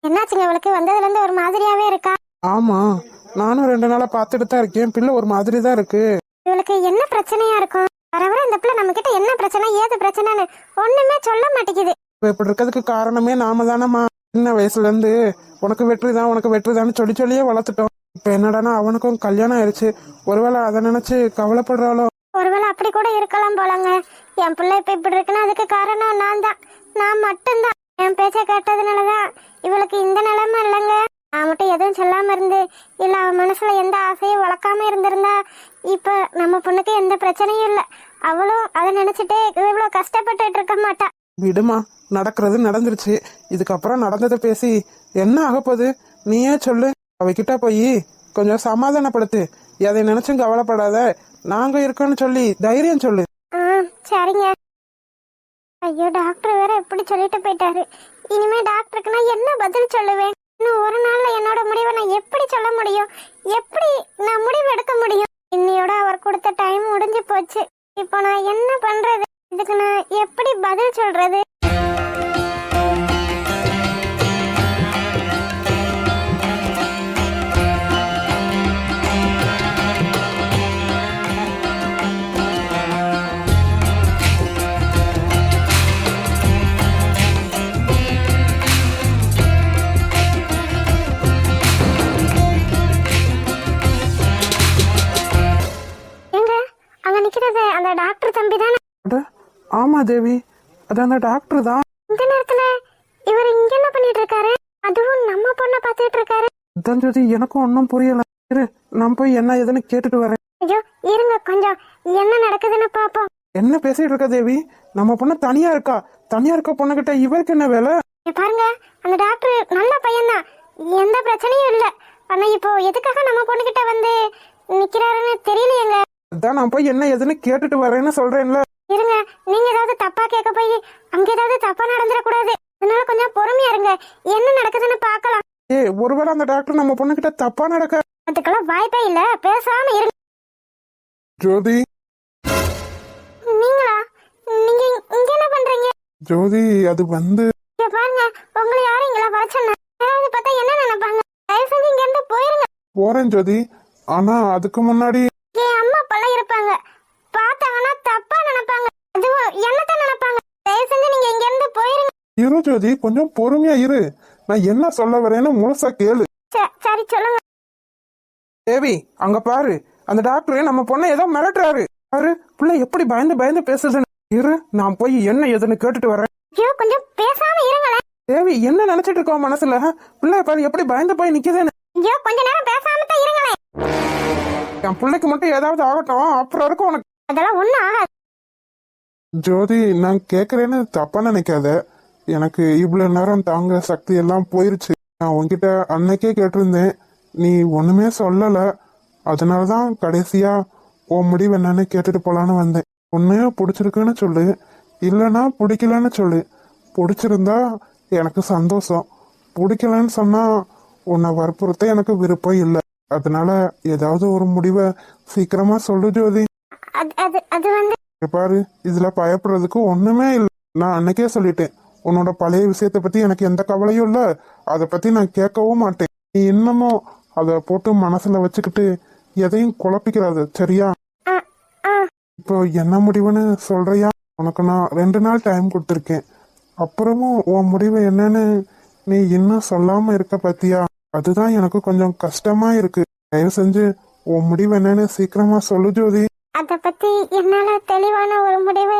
என்னாச்சுங்க இவளுக்கு வந்ததுல இருந்து ஒரு மாதிரியாவே இருக்கா? ஆமா, நானும் 2 நாளா பாத்துட்டு தான் இருக்கேன். பிள்ளை ஒரு மாதிரி தான் இருக்கு. இவளுக்கு என்ன பிரச்சனையா இருக்கும்? வரவர இந்த பிள்ளை நம்ம கிட்ட என்ன பிரச்சனை ஏது பிரச்சனைன்னு ஒண்ணுமே சொல்ல மாட்டேங்குது. இப்படி இருக்கிறதுக்கு காரணமே நாம தானம்மா. சின்ன வயசுல இருந்து உனக்கு வெற்றிதான்னு சொல்லி சொல்லியே வளர்த்துட்டோம். இப்ப என்னடானா அவனுக்கும் கல்யாணம் ஆயிடுச்சு. ஒருவேளை அதை நினைச்சு கவலைப்படுறாளோ? ஒருவேளை அப்படி கூட இருக்கலாம் போலங்க. என் பிள்ளை இப்ப இப்படி இருக்குன்னா அதுக்கு காரணம் நான் மட்டும்தான். என் பேச்ச கேட்டதுனாலதான் இவளுக்கு இந்த நிலைமை இல்லைங்க. நான் மட்டும் எதுவும் சொல்லாம இருந்து இல்ல அவன் மனசுல எந்த ஆசையும் வளர்க்காம இருந்திருந்தா இப்ப நம்ம பொண்ணுக்கு எந்த பிரச்சனையும் இல்லை. அவளும் அதை நினைச்சிட்டே இவ்வளவு கஷ்டப்பட்டுட்டு இருக்க மாட்டா. விடுமா, நடக்கிறது நடந்துருச்சு. இதுக்கப்புறம் நடந்ததை பேசி என்ன ஆகப்போகுது? நீயே சொல்லு. அவகிட்ட போய் கொஞ்சம் சமாதானப்படுத்து. எதை நினைச்சும் கவலைப்படாத, நாங்க இருக்கோன்னு சொல்லி தைரியம் சொல்லு. சரிங்க. ஐயோ, டாக்டர் வேற எப்படி சொல்லிட்டு போயிட்டாரு. இனிமே டாக்டருக்கு நான் என்ன பதில் சொல்லுவேன்? இன்னும் ஒரு நாள்ல என்னோட முடிவை நான் எப்படி சொல்ல முடியும்? எப்படி நான் முடிவு எடுக்க முடியும்? இன்னையோட அவர் கொடுத்த டைம் முடிஞ்சு போச்சு. இப்போ நான் என்ன பண்றது? இதுக்கு நான் எப்படி பதில் சொல்றது? அந்த டாக்டர் தம்பி தானே? ஆமா தேவி, அது அந்த டாக்டர் தான். இந்த நேரத்துல இவர் இங்க என்ன பண்ணிட்டு இருக்காரு? அதுவும் நம்ம பொண்ண பாத்துட்டு இருக்காரு. அதான் ஜோதி, எனக்கும் ஒன்னும் புரியல. இரு, நான் போய் என்ன ஏதுன்னு கேட்டுட்டு வரேன். ஐயோ இருங்க, கொஞ்சம் என்ன நடக்குதுன்னு பாப்போம். என்ன பேசிட்டு இருக்க தேவி? நம்ம பொண்ணு தனியா இருக்க பொண்ணுகிட்ட இவருக்கு என்ன வேலை? பாருங்க, அந்த டாக்டர் நல்ல பையன்தான், எந்த பிரச்சனையும் இல்ல. ஆனா இப்போ எதுக்காக நம்ம பொண்ணுகிட்ட வந்து நிக்கிறாருன்னு தெரியலையேங்க. அதான் நான் போய் என்ன ஏதுன்னு கேட்டுட்டு வரேன்னு சொல்றேன்ல. இருங்க, நீங்க ஏதாவது தப்பா கேட்க போய் அங்க ஏதாவது தப்பா நடந்துடக்கூடாது. அதனால கொஞ்சம் பொறுமையா இருங்க, என்ன நடக்குதுன்னு பாக்கலாம். ஒருவேளை அந்த டாக்டர் நம்ம பொண்ணு கிட்ட தப்பா நடக்க அதுக்கெல்லாம் வாய்ப்பே இல்ல. பேசாம இருங்க. ஜோதி, நீங்களா? நீங்க இங்க என்ன பண்றீங்க? ஜோதி, அது வந்து பாருங்க, உங்களை யாரும் இங்களா வர சொன்னா யாராவது பார்த்தா என்ன நினைப்பாங்க? தயவு செஞ்சு இங்க இருந்து போயிருங்க. போறேன் ஜோதி, ஆனா அதுக்கு முன்னாடி என் அம்மா அப்பெல்லாம் இருப்பாங்க, பார்த்தாங்கன்னா தப்பா நினைப்பாங்க. அதுவும் என்னத்தான் நினைப்பாங்க. தயவு செஞ்சு நீங்க இங்க இருந்து போயிருங்க. இரு ஜோதி, கொஞ்சம் பொறுமையா இரு. நான் என்ன சொல்ல வரேன்னு முழுசா கேளு. சரி சொல்லுங்க. தேவி, அங்க பாரு, அந்த டாக்டர் நம்ம பொண்ணை ஏதோ மிரட்டுறாரு. பாரு, பிள்ளை எப்படி பயந்து பேசுதுன்னு. இரு, நான் போய் என்ன ஏதுன்னு கேட்டுட்டு வரேன். ஐயோ, கொஞ்சம் பேசாம இருங்களேன். தேவி, என்ன நினைச்சிட்டு இருக்கோம் மனசுல? பிள்ளை பாரு எப்படி பயந்து போய் நிக்குதுன்னு. ஐயோ, கொஞ்ச நேரம் பேசாம தான் இருங்களேன். என் பிள்ளைக்கு மட்டும் ஏதாவது ஆகட்டும், அப்புறம் இருக்கும் உனக்கு. அதெல்லாம் ஒண்ணும் ஆகாது. ஜோதி, நான் கேக்குறேன்னு தப்பா நினைக்காத. எனக்கு இவ்வளவு நேரம் தாங்க சக்தி எல்லாம் போயிருச்சு. நான் உன்கிட்ட அன்னைக்கே கேட்டிருந்தேன், நீ ஒண்ணுமே சொல்லல. அதனாலதான் கடைசியா உன் முடிவு என்னன்னு கேட்டுட்டு போலான்னு வந்தேன். உன்னைய பிடிச்சிருக்குன்னு சொல்லு, இல்லைன்னா பிடிக்கலன்னு சொல்லு. பிடிச்சிருந்தா எனக்கு சந்தோஷம், பிடிக்கலன்னு சொன்னா உன்னை வற்புறுத்த எனக்கு விருப்பம் இல்லை. அதனால ஏதாவது ஒரு முடிவை சீக்கிரமா சொல்லு ஜோதி. பாரு, இதுல பயப்படுறதுக்கு ஒண்ணுமே இல்லை. நான் அன்னைக்கே சொல்லிட்டேன், உன்னோட பழைய விஷயத்த பத்தி எனக்கு எந்த கவலையும் இல்ல. அதை பத்தி நான் கேட்கவும் மாட்டேன். நீ இன்னமும் அதை போட்டு மனசுல வச்சுக்கிட்டு எதையும் குழப்பிக்கிறாது, சரியா? இப்போ என்ன முடிவுன்னு சொல்றியா? உனக்கு நான் 2 நாள் டைம் கொடுத்துருக்கேன். அப்புறமும் உன் முடிவு என்னன்னு நீ இன்னும் சொல்லாம இருக்க பத்தியா? அதுதான் எனக்கு கொஞ்சம் கஷ்டமா இருக்கு. தயவு செஞ்சு உன் முடிவு என்னன்னு சீக்கிரமா சொல்லு ஜோதி. அத பத்தி என்னால தெளிவான ஒரு முடிவு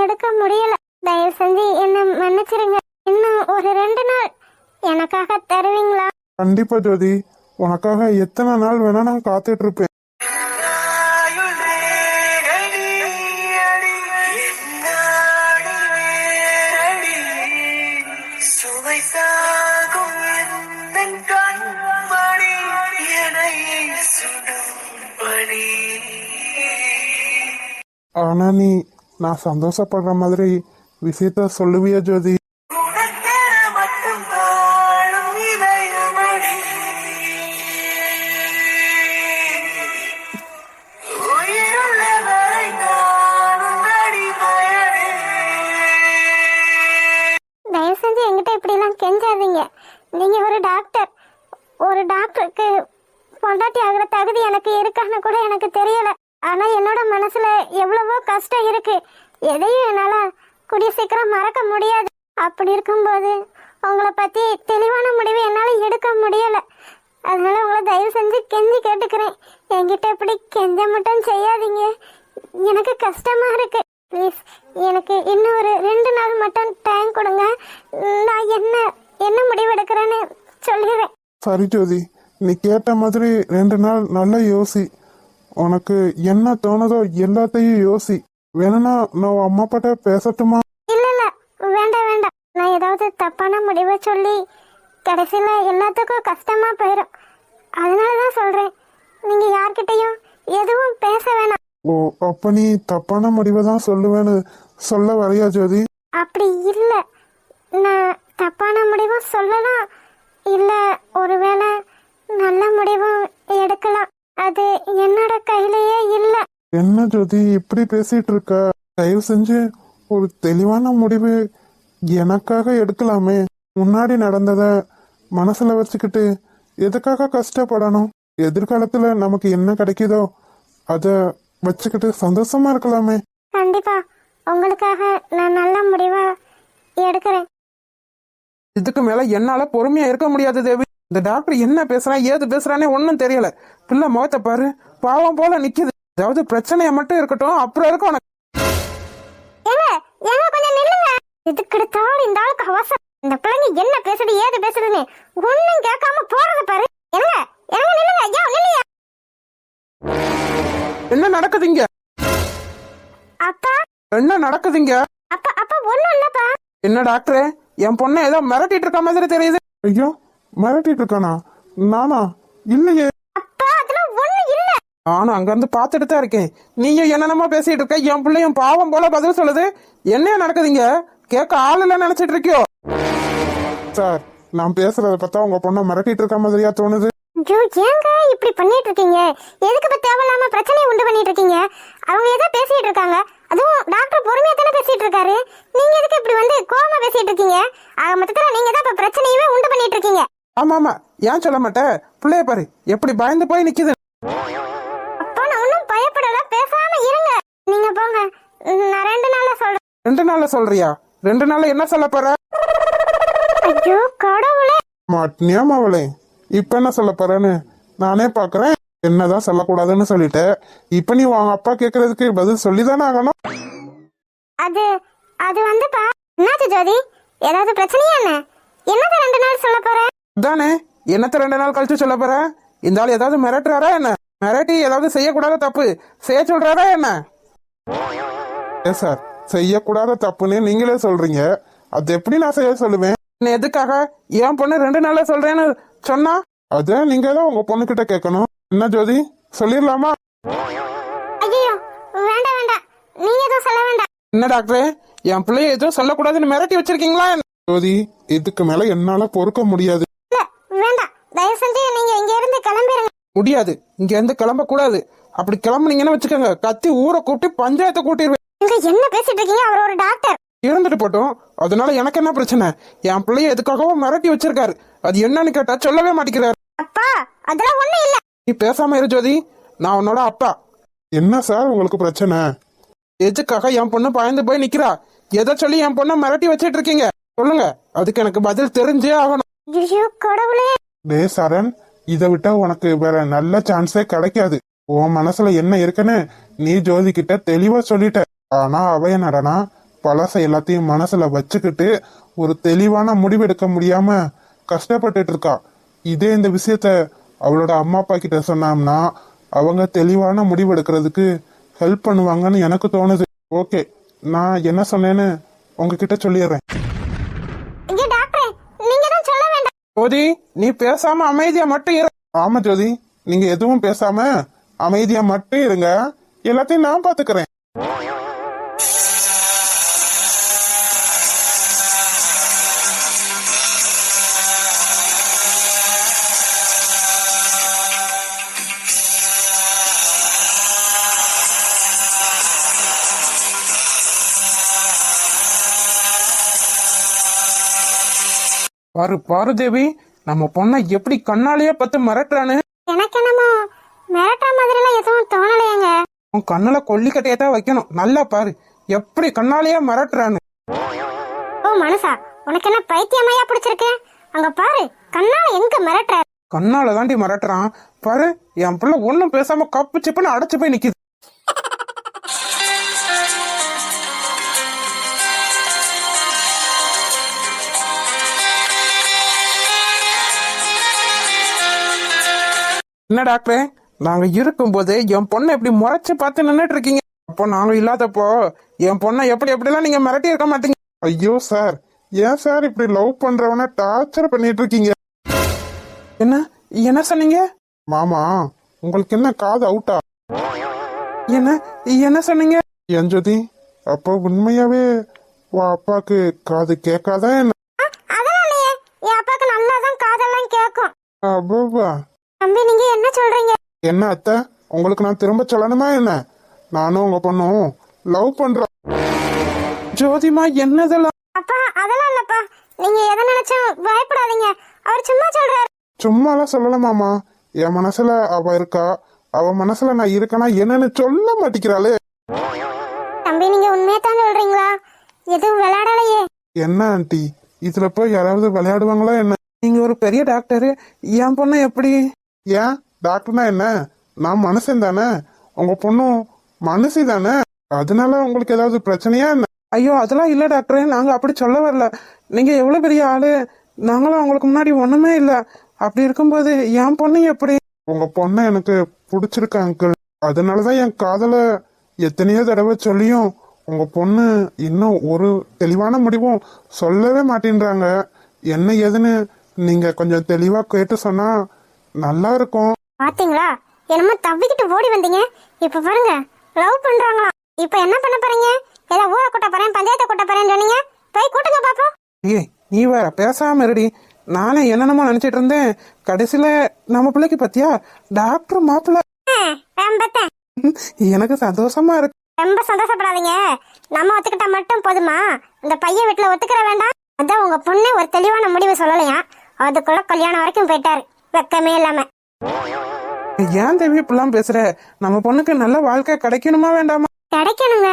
எடுக்க முடியல. தயவு செஞ்சு என்ன மன்னிச்சிருங்க. இன்னும் ஒரு 2 நாள் எனக்காக தருவீங்களா? கண்டிப்பா ஜோதி, உனக்காக எத்தனை நாள் வேணா நான் காத்துட்டு இருப்பேன். ஆனா நீ நான் சந்தோஷப்படுற மாதிரி விஷயத்த சொல்லுவியா ஜோதி? கூட எனக்கு தெரியல. ஆனா என்னோட மனசுல எவ்வளவோ கஷ்டம் இருக்கு. எதையும் என்னால கூடிய சீக்கிரம் மறக்க முடியாது. அப்படி இருக்கும்போது உங்களை பத்தி தெளிவான முடிவு என்னால எடுக்க முடியல. அதனால உங்களை தயவு செஞ்சு கெஞ்சி கேட்டுக்கிறேன், என்கிட்ட இப்படி கெஞ்ச மட்டும் செய்யாதீங்க. எனக்கு கஷ்டமா இருக்கு. ப்ளீஸ் எனக்கு இன்னும் ஒரு 2 நாள் மட்டும் டைம் கொடுங்க. நான் என்ன முடிவு எடுக்கிறேன்னு சொல்லிடுறேன். சரி ஜோதி, நீ கேட்ட மாதிரி 2 நாள் நல்லா யோசி. உனக்கு என்ன தோணுதோ எல்லாத்தையும் யோசி. வேணும்னா நான் உன் அம்மா அப்பாட்ட பேசட்டுமா? இல்ல இல்ல, வேண்டாம் வேண்டாம். நான் ஏதாவது தப்பான முடிவை சொல்லி கடைசியில எல்லாத்துக்கும் கஷ்டமா போயிடும். அதனாலதான் சொல்றேன், நீங்க யார்கிட்டயும் எதுவும் பேச வேணாம். ஓ, அப்ப நீ தப்பான முடிவை தான் சொல்லுவேன்னு சொல்ல வரையா ஜோதி? அப்படி இல்ல, நான் தப்பான முடிவும் சொல்லலாம், இல்ல ஒருவேளை நல்ல முடிவும் எடுக்கலாம். அது என்னோட கையிலேயே இல்ல. என்ன ஜோதி இப்படி பேசிட்டு இருக்க? தயவு செஞ்சு ஒரு தெளிவான முடிவு எனக்காக எடுக்கலாமே. முன்னாடி நடந்தத மனசுல வச்சுக்கிட்டு எதுக்காக கஷ்டப்படணும்? எதிர்காலத்துல நமக்கு என்ன கிடைக்குதோ அத வச்சுக்கிட்டு சந்தோஷமா இருக்கலாமே. கண்டிப்பா உங்களுக்காக நான் நல்ல முடிவா எடுக்கிறேன். இதுக்கு மேல என்னால பொறுமையா இருக்க முடியாது தேவி. இந்த டாக்டர் என்ன பேசுறான் ஏது பேசுறானே ஒன்னும் தெரியல. பிள்ளை முகத்தை பாரு, பாவம் போல நிக்குது. ஏதாவது பிரச்சனைய மட்டும் இருக்கட்டும், அப்புறம் இருக்கும் உனக்கு. ஏங்க ஏங்க கொஞ்சம் நில்லுங்க. இதுக்கு எடுத்தாலும் இந்த ஆளுக்கு அவசரம். இந்த பிள்ளைங்க என்ன பேசுது ஏது பேசுதுன்னு ஒன்னும் கேட்காம போறத பாரு. ஏங்க ஏங்க நில்லுங்க. ஐயா நில்லுங்க. என்ன நடக்குதுங்க? அப்பா என்ன நடக்குதுங்க? அப்பா அப்பா ஒண்ணும் இல்லப்பா. என்ன டாக்டர், என் பொண்ணை ஏதோ மிரட்டிட்டு இருக்க மாதிரி தெரியுது. ஐயோ, மிரட்டிட்டு இருக்கானா? நானா? இல்லையே. அப்பா அதெல்லாம் ஒண்ணும் இல்ல. நானும் அங்க இருந்து பாத்துட்டு தான் இருக்கேன். நீயும் என்னென்னமோ பேசிட்டு இருக்க. என் பிள்ளையும் பாவம் போல பதில் சொல்லுது. என்ன நடக்குதுங்க? கேட்க ஆள் இல்ல நினைச்சிட்டு இருக்கியோ? சார், நான் பேசுறத பார்த்தா உங்க பொண்ணை மிரட்டிட்டு இருக்க மாதிரியா தோணுது. ஐயோ ஏங்க இப்படி பண்ணிட்டு இருக்கீங்க? எதுக்கு இப்ப தேவையில்லாம பிரச்சனையை உண்டு பண்ணிட்டு இருக்கீங்க? அவங்க ஏதோ பேசிட்டு இருக்காங்க, அதுவும் டாக்டர் பொறுமையா தானே பேசிட்டு இருக்காரு. நீங்க எதுக்கு இப்படி வந்து கோவமா பேசிட்டு இருக்கீங்க? ஆக மொத்தத்துல நீங்க தான் இப்ப பிரச்சனையவே உண்டு பண்ணிட்டு இருக்கீங்க. ஆமா ஆமா, ஏன் சொல்ல மாட்டேன்? பிள்ளைய பாரு எப்படி பயந்து போய் நிக்குது. அப்பா நான் ஒன்னும் பயப்படல, பேசாம இருங்க. நீங்க போங்க, நான் 2 நாள்ல சொல்றேன். 2 நாள்ல சொல்றியா? 2 நாள்ல என்ன சொல்ல போற? ஐயோ கடவுளே. மாட்டினியா மாவளே? இப்ப என்ன சொல்ல போறேன்னு நானே பாக்குறேன். என்னதான் சொல்லக்கூடாதுன்னு சொல்லிட்டு இப்ப நீ உங்க அப்பா கேக்குறதுக்கு பதில் சொல்லிதானே ஆகணும். அது அது வந்துப்பா. என்னாச்சு ஜோதி, ஏதாவது பிரச்சனையா என்ன? என்னது 2 நாள் சொல்ல போற? தானே, என்னத்த 2 நாள் கழிச்சு சொல்ல போற? இந்த ஆள் ஏதாவது மிரட்டுறாரா என்ன? மிரட்டி ஏதாவது செய்யக்கூடாத தப்பு செய்ய சொல்றாரா என்ன? ஏ சார், செய்யக்கூடாத தப்புன்னு நீங்களே சொல்றீங்க, அது எப்படி நான் செய்ய சொல்லுவேன்? எதுக்காக என் பொண்ணு 2 நாள்ல சொல்றேன்னு சொன்னா? அத நீங்க தான் உங்க பொண்ணு கிட்ட கேட்கணும். என்ன ஜோதி, சொல்லிடலாமா? ஐயோ வேண்டாம் வேண்டாம், நீங்க எதுவும் சொல்ல வேண்டாம். என்ன டாக்டர், என் பிள்ளைய எதுவும் சொல்லக்கூடாதுன்னு மிரட்டி வச்சிருக்கீங்களா? ஜோதி, இதுக்கு மேல என்னால பொறுக்க முடியாது. இல்ல வேண்டாம், தயவு செஞ்சு நீங்க இங்க இருந்து கிளம்பிடுங்க. முடியாது, இங்க இருந்து கிளம்ப கூடாது. அப்படி கிளம்புனீங்கன்னு வச்சுக்கோங்க, கத்தி ஊரை கூட்டி பஞ்சாயத்தை கூட்டிடுவேன். நீங்க என்ன பேசிட்டு இருக்கீங்க? அவர் ஒரு டாக்டர். இருந்துட்டு போட்டோம், அதனால எனக்கு என்ன பிரச்சனை? என் பிள்ளைய எதுக்காகவும் மிரட்டி வச்சிருக்காரு. அது என்னன்னு கேட்டா சொல்லவே மாட்டேங்கிறாரு. அப்பா அதெல்லாம் ஒண்ணும் இல்ல. நீ பேசாம இரு ஜோதி, நான் உன்னோட அப்பா. என்ன சார் உங்களுக்கு பிரச்சனை? எதுக்காக என் பொண்ணு பயந்து போய் நிக்கிறா? எதை சொல்லி என் பொண்ணை மிரட்டி வச்சிட்டு இருக்கீங்க? சொல்லுங்க, அதுக்கு எனக்கு பதில் தெரிஞ்சே ஆகணும். ஐயோ கடவுளே. டே சரண், இதை விட்டா உனக்கு வேற நல்ல சான்ஸே கிடைக்காது. உன் மனசுல என்ன இருக்குன்னு நீ ஜோதி கிட்ட தெளிவா சொல்லிட்ட. ஆனா அவ என்னடனா பழச எல்லாத்தையும் மனசுல வச்சுக்கிட்டு ஒரு தெளிவான முடிவெடுக்க முடியாம கஷ்டப்பட்டுட்டு இருக்கா. இதே இந்த விஷயத்த அவளோட அம்மா அப்பா கிட்ட சொன்னோம்னா அவங்க தெளிவான முடிவெடுக்கிறதுக்கு ஹெல்ப் பண்ணுவாங்கன்னு எனக்கு தோணுது. ஓகே, நான் என்ன சொன்னேன்னு உங்ககிட்ட சொல்லிடுறேன். இங்க டாக்டர், நீங்க தான் சொல்ல வேண்டாம். ஜோதி, நீ பேசாம அமைதியா மட்டும் இரு. ஆமா ஜோதி, நீங்க எதுவும் பேசாம அமைதியா மட்டும் இருங்க, எல்லாத்தையும் நான் பாத்துக்கிறேன். பாரு பாரு தேவி, நம்ம பொண்ணை எப்படி கண்ணாலேயே பார்த்து மிரட்டுறானு. எனக்கு என்னமோ மிரட்டுற மாதிரிலாம் எதுவும் உன் கண்ணுல கொல்லிக்கட்டையை தான் வைக்கணும். நல்லா பாரு எப்படி கண்ணாலேயே மிரட்டுறான்னு. ஓ மனசா, உனக்கு என்ன பைத்தியமையா பிடிச்சிருக்கு? அங்க பாரு, கண்ணால எங்க மிரட்டுற? கண்ணால தாண்டி மிரட்டுறான் பாரு. என் பிள்ளை ஒன்னும் பேசாம கப்பு சிப்புன்னு அடைச்சு போய் நிக்குது. என்ன டாக்டரே, நாங்க இருக்கும்போது என் பொண்ணை எப்படி முறைச்சு பார்த்து நின்னுட்டு இருக்கீங்க? அப்போ நாங்க இல்லாதப்போ என் பொண்ணை எப்படிலாம் நீங்க மிரட்டி இருக்க மாட்டீங்க. ஐயோ சார், ஏன் சார் இப்படி லவ் பண்றவன டார்ச்சர் பண்ணிட்டு இருக்கீங்க? என்ன என்ன சொன்னீங்க? மாமா, உங்களுக்கு என்ன காது அவுட்டா? என்ன என்ன சொன்னீங்க? என் ஜோதி, அப்போ உண்மையாவே உன் அப்பாக்கு காது கேட்காதா என்ன? அதெல்லாம் இல்லையே, என் அப்பாக்கு நல்லாதான் காதெல்லாம் கேட்கும். அப்பா, தம்பி நீங்க என்ன சொல்றீங்க? என்ன அத்தை, உங்களுக்கு நான் திரும்ப சொல்லணுமா என்ன? நானும் உங்க பொண்ணும் லவ் பண்றோம். ஜோதிமா என்னதெல்லாம்? அப்பா அதெல்லாம் இல்லப்பா, நீங்க எதை நினைச்சும் பயப்படாதீங்க. அவர் சும்மா சொல்றாரு. சும்மாலாம் சொல்லல மாமா, என் மனசுல அவ இருக்கா, அவ மனசுல நான் இருக்கேனா என்னன்னு சொல்ல மாட்டேங்கிறாளே. தம்பி நீங்க உண்மையத்தான் சொல்றீங்களா? எதுவும் விளையாடலையே. என்ன ஆண்டி, இதுல போய் யாராவது விளையாடுவாங்களா என்ன? நீங்க ஒரு பெரிய டாக்டரு, என் பொண்ணை எப்படி? ஏன் டாக்டர்னா என்ன? நான் மனுஷன் தானே, உங்க பொண்ணும் மனுஷி தானே, அதனால உங்களுக்கு ஏதாவது பிரச்சனையா என்ன? ஐயோ அதெல்லாம் இல்ல டாக்டர், நாங்க அப்படி சொல்ல வரல. நீங்க எவ்வளவு பெரிய ஆளு, நாங்களும் அவங்களுக்கு முன்னாடி ஒண்ணுமே இல்ல. அப்படி இருக்கும்போது என் பொண்ணு எப்படி? உங்க பொண்ணை எனக்கு பிடிச்சிருக்கு அங்கிள், அதனாலதான் என் காதல எத்தனையோ தடவை சொல்லியும் உங்க பொண்ணு இன்னும் ஒரு தெளிவான முடிவும் சொல்லவே மாட்டேன்றாங்க. என்ன ஏதுன்னு நீங்க கொஞ்சம் தெளிவா கேட்டு சொன்னா நல்லா இருக்கும். பாத்தீங்களா, என்னமோ தவிக்கிட்டு ஓடி வந்தீங்க, இப்ப பாருங்க லவ் பண்றாங்களா. இப்ப என்ன பண்ண போறீங்க? ஏதோ ஊரை கூட்ட போறேன், பஞ்சாயத்தை கூட்ட போறேன்னு சொன்னீங்க, போய் கூட்டுங்க பாப்போம். ஏய் நீ வேற பேசாம இருடி. நானே என்னென்னமோ நினைச்சிட்டு இருந்தேன், கடைசியில நம்ம பிள்ளைக்கு பத்தியா டாக்டர் மாப்பிள்ள. ரொம்ப எனக்கு சந்தோஷமா இருக்கு. ரொம்ப சந்தோஷப்படாதீங்க. நம்ம ஒத்துக்கிட்டா மட்டும் போதுமா? இந்த பையன் வீட்டுல ஒத்துக்கிற வேண்டாம். அதான் உங்க பொண்ணு ஒரு தெளிவான முடிவு சொல்லலையா, அதுக்குள்ள கல்யாணம் வரைக்கும் போயிட்டாரு, வெக்கமே இல்லாம. ஏன் தேவி இப்பெல்லாம் பேசுற? நம்ம பொண்ணுக்கு நல்ல வாழ்க்கை கிடைக்கணுமா வேண்டாமா? கிடைக்கணுங்க,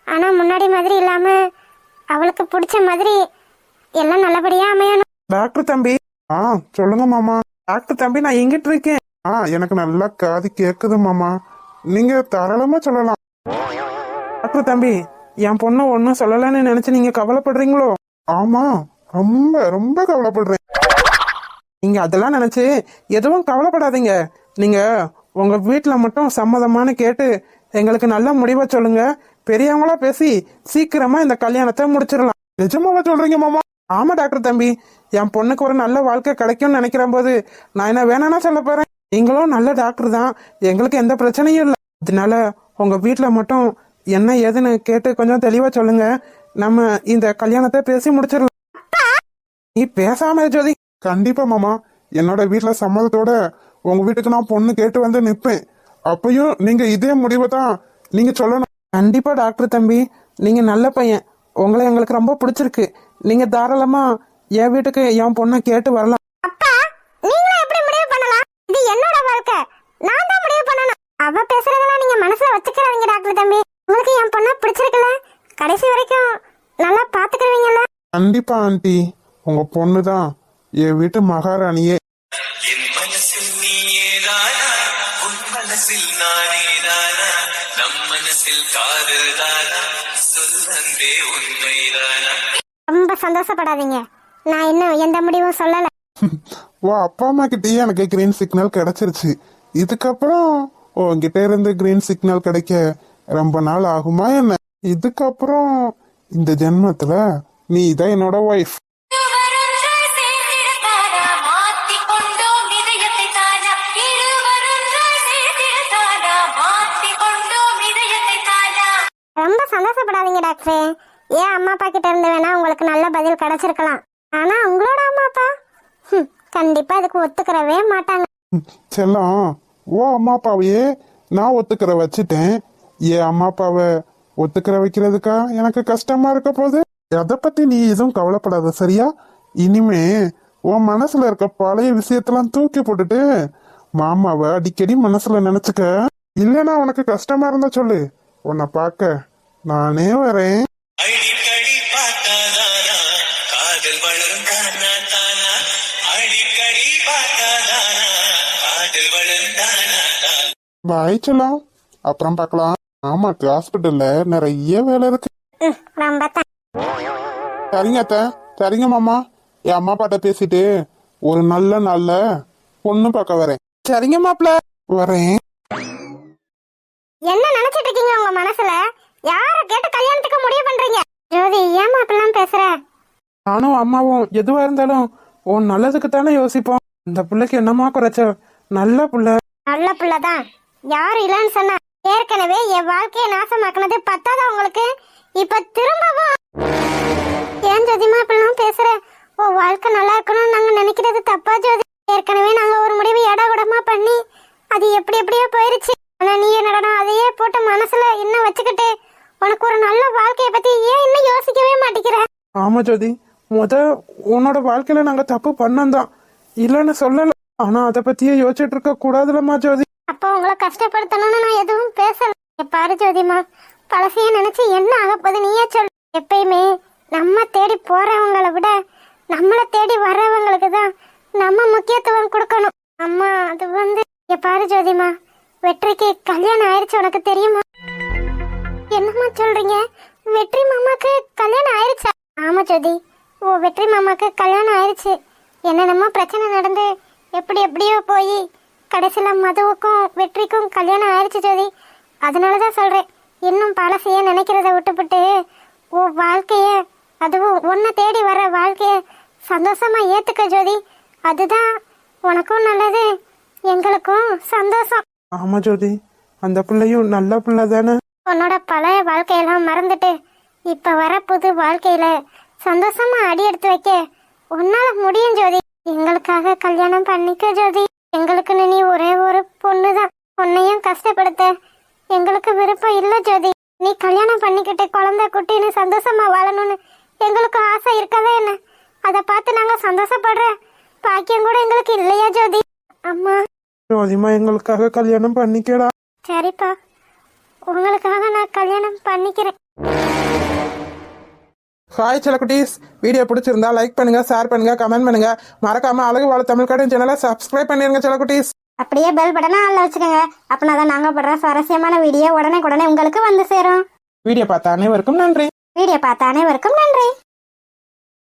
ஆனா முன்னாடி மாதிரி இல்லாம அவளுக்கு பிடிச்ச மாதிரி எல்லாம் நல்லபடியா அமையணும். டாக்டர் தம்பி. சொல்லுங்க மாமா. டாக்டர் தம்பி, நான் எங்கிட்டு இருக்கேன்? எனக்கு நல்லா காது கேக்குது மாமா, நீங்க தாராளமா சொல்லலாம். டாக்டர் தம்பி, என் பொண்ணு ஒன்னும் சொல்லலன்னு நினைச்சு நீங்க கவலைப்படுறீங்களோ? ஆமா, ரொம்ப ரொம்ப கவலைப்படுறேன். நீங்க அதெல்லாம் நினைச்சு எதுவும் கவலைப்படாதீங்க. நீங்க உங்க வீட்டுல மட்டும் சம்மதமானு கேட்டு எங்களுக்கு நல்ல முடிவா சொல்லுங்க. பெரியவங்களா பேசி சீக்கிரமா இந்த கல்யாணத்தை முடிச்சிடலாம். நிஜமாவா சொல்றீங்க மாமா? ஆமா டாக்டர் தம்பி, என் பொண்ணுக்கு ஒரு நல்ல வாழ்க்கை கிடைக்கும்னு நினைக்கிற போது நான் என்ன வேணானா சொல்ல போறேன். நீங்களும் நல்ல டாக்டர் தான், எங்களுக்கு எந்த பிரச்சனையும் இல்லை. அதனால உங்க வீட்டுல மட்டும் என்ன ஏதுன்னு கேட்டு கொஞ்சம் தெளிவா சொல்லுங்க. நம்ம இந்த கல்யாணத்தை பேசி முடிச்சிடலாம். நீ பேசாம ஜோதி. கண்டிப்பா மாமா, என்னோட வீட்டுல சம்மதத்தோட உங்க வீட்டுக்கு நான் பொண்ணு கேட்டு வந்து நிப்பேன். அப்பயும் நீங்க இதே முடிவை தான் நீங்க சொல்லணும். கண்டிப்பா டாக்டர் தம்பி, நீங்க நல்ல பையன், உங்களை எங்களுக்கு ரொம்ப பிடிச்சிருக்கு. நீங்க தாராளமா என் வீட்டுக்கு என் பொண்ணை கேட்டு வரலாம். அப்பா நீங்களும் எப்படி முடிவு பண்ணலாம்? இது என்னோட வாழ்க்கை, நான் தான் முடிவு பண்ணணும். அவ பேசுறதெல்லாம் நீங்க மனசுல வச்சுக்கிறாங்க டாக்டர் தம்பி. உங்களுக்கு என் பொண்ணை பிடிச்சிருக்குல்ல, கடைசி வரைக்கும் நல்லா பாத்துக்கிறீங்கல்ல? கண்டிப்பா ஆண்டி, உங்க பொண்ணு தான் என் வீட்டு மகாராணியே. ரொம்ப சந்தோஷப்படாதீங்க, நான் இன்னும் எந்த முடிவும் சொல்லல. அப்பா அம்மா கிட்டயே எனக்கு கிரீன் சிக்னல் கிடைச்சிருச்சு. இதுக்கப்புறம் உங்ககிட்ட இருந்து கிரீன் சிக்னல் கிடைக்க ரொம்ப நாள் ஆகுமா என்ன? இதுக்கப்புறம் இந்த ஜென்மத்துல நீ தான் என்னோட ஒய்ஃப். ரொம்ப சந்தோஷப்படாதீங்க டாக்டரே. ஏன் அம்மா அப்பா கிட்ட இருந்து வேணா உங்களுக்கு நல்ல பதில் கிடைச்சிருக்கலாம், ஆனா உங்களோட அம்மா அப்பா கண்டிப்பா அதுக்கு ஒத்துக்கிறவே மாட்டாங்க. செல்லம், அம்மா அப்பாவையே நான் ஒத்துக்கிற வச்சுட்டேன், என் அம்மா அப்பாவை ஒத்துக்கிற வைக்கிறதுக்கா எனக்கு கஷ்டமா இருக்க போது. அதை பத்தி நீ எதுவும் கவலைப்படாத சரியா? இனிமே உன் மனசுல இருக்க பழைய விஷயத்தெல்லாம் தூக்கி போட்டுட்டு மாமாவை அடிக்கடி மனசுல நினைச்சுக்க. இல்லைன்னா உனக்கு கஷ்டமா இருந்தா சொல்லு, உன்னை பார்க்க நானே வரேன். அடிக்கடி பார்த்தாதானா காதல் வளரும் தானா தானா அடிக்கடி பார்த்தாதானா காதல் வளரும் தானா தானா. பாய் செல்லம், அப்புறம் பார்க்கலாம். ஆமா, ஹாஸ்பிட்டல்ல நிறைய வேலை இருக்கு. ரொம்ப தான். சரிங்க அத்தை, சரிங்க மாமா. என் அம்மா அப்பாட்ட பேசிட்டு ஒரு நல்ல நாள்ல பொண்ணு பார்க்க வரேன். சரிங்க மாப்பிள்ள. வரேன். என்ன நினைச்சிட்டு இருக்கீங்க உங்க மனசுல? யார கேட்டு கல்யாணத்துக்கு முடிவு பண்றீங்க? ஜோதி, ஏமா அப்படிலாம் பேசுற? நானும் அம்மாவும் எதுவா இருந்தாலும் உன் நல்லதுக்கு தானே யோசிப்போம். இந்த பிள்ளைக்கு என்னமா குறைச்ச? நல்ல புள்ள. நல்ல புள்ளதான், யாரு இல்லைன்னு சொன்னா? ஏற்கனவே என் வாழ்க்கையை நாசமாக்குனது பத்தாதா உங்களுக்கு? இப்ப திரும்பவும் ஏன் ஜோதிமா இப்படிலாம் பேசுற? உன் வாழ்க்கை நல்லா இருக்கணும்னு நாங்க நினைக்கிறது தப்பா ஜோதி? ஏற்கனவே நாங்க ஒரு முடிவு ஏடாகுடமா பண்ணி அது எப்படி எப்படியோ போயிருச்சு. ஆனா நீ என்னடா அதையே போட்டு மனசுல இன்னும் வச்சுக்கிட்டு உனக்கு ஒரு நல்ல வாழ்க்கைய பத்தி ஏன் இன்னும் யோசிக்கவே மாட்டேங்கிற? ஆமா ஜோதி, உன்னோட வாழ்க்கையில நாங்க தப்பு பண்ணோம் தான், இல்லன்னு சொல்லல. ஆனா அதை பத்தியே யோசிச்சுட்டு இருக்க கூடாதுலமா ஜோதி. அப்ப உங்களை கஷ்டப்படுத்தணும்னு நான் எதுவும் பேசல. பாரு ஜோதிமா, பழசைய நினைச்சு என்ன ஆகப்போது நீயே சொல்லு. எப்பயுமே நம்ம தேடி போறவங்களை விட நம்மள தேடி வர்றவங்களுக்கு தான் நம்ம முக்கியத்துவம் கொடுக்கணும். அம்மா அது வந்து பாரு ஜோதிமா, வெற்றிக்கு கல்யாணம் ஆயிருச்சு, உனக்கு தெரியுமா? என்னம்மா சொல்றீங்க? வெற்றி மாமாக்கு கல்யாணம் ஆயிருச்சா? ஆமா ஜோதி, ஓ வெற்றி மாமாக்கு கல்யாணம் ஆயிருச்சு. என்னென்னமோ பிரச்சனை நடந்து எப்படி எப்படியோ போய் கடைசியில மதுவுக்கும் வெற்றிக்கும் கல்யாணம் ஆயிடுச்சு ஜோதி. அதனாலதான் சொல்றேன், இன்னும் பழசைய நினைக்கிறத விட்டுவிட்டு ஓ வாழ்க்கைய, அதுவும் உன்னை தேடி வர வாழ்க்கைய சந்தோஷமா ஏத்துக்க ஜோதி. அதுதான் உனக்கும் நல்லது, எங்களுக்கும் சந்தோஷம். ஆமா ஜோதி, அந்த பிள்ளையும் நல்ல பிள்ளை தானே. உன்னோட பழைய வாழ்க்கையெல்லாம் மறந்துட்டு இப்ப வர புது வாழ்க்கையில சந்தோஷமா அடி எடுத்து வைக்க உன்னால முடியும் ஜோதி. எங்களுக்காக கல்யாணம் பண்ணிக்க ஜோதி. எங்களுக்குன்னு நீ ஒரே ஒரு பொண்ணுதான், உன்னையும் கஷ்டப்படுத்த எங்களுக்கு விருப்பம் இல்ல ஜோதி. நீ கல்யாணம் பண்ணிக்கிட்டு குழந்தை குட்டின்னு சந்தோஷமா வாழணும்னு எங்களுக்கு ஆசை இருக்கவே என்ன? அதை பார்த்து நாங்க சந்தோஷப்படுற பாக்கியம் கூட எங்களுக்கு இல்லையா ஜோதி? அம்மா ஜோதிமா, எங்களுக்காக கல்யாணம் பண்ணிக்கடா. சரிப்பா, உங்களுக்காக நான் கல்யாணம் பண்ணிக்கிறேன். ஹாய் செல்லக்குட்டீஸ், வீடியோ பிடிச்சிருந்தா லைக் பண்ணுங்க, ஷேர் பண்ணுங்க, கமெண்ட் பண்ணுங்க. மறக்காம அழகு வாழ தமிழ் கார்டன் சேனலை சப்ஸ்கிரைப் பண்ணிருங்க செல்லக்குட்டீஸ். அப்படியே பெல் பட்டனை ஆன்ல வச்சுக்கோங்க. அப்படின்னா தான் நாங்க படுற சுவாரஸ்யமான வீடியோ உடனே உங்களுக்கு வந்து சேரும். வீடியோ பார்த்த அனைவருக்கும் நன்றி. வீடியோ பார்த்த அனைவருக்கும் நன்றி.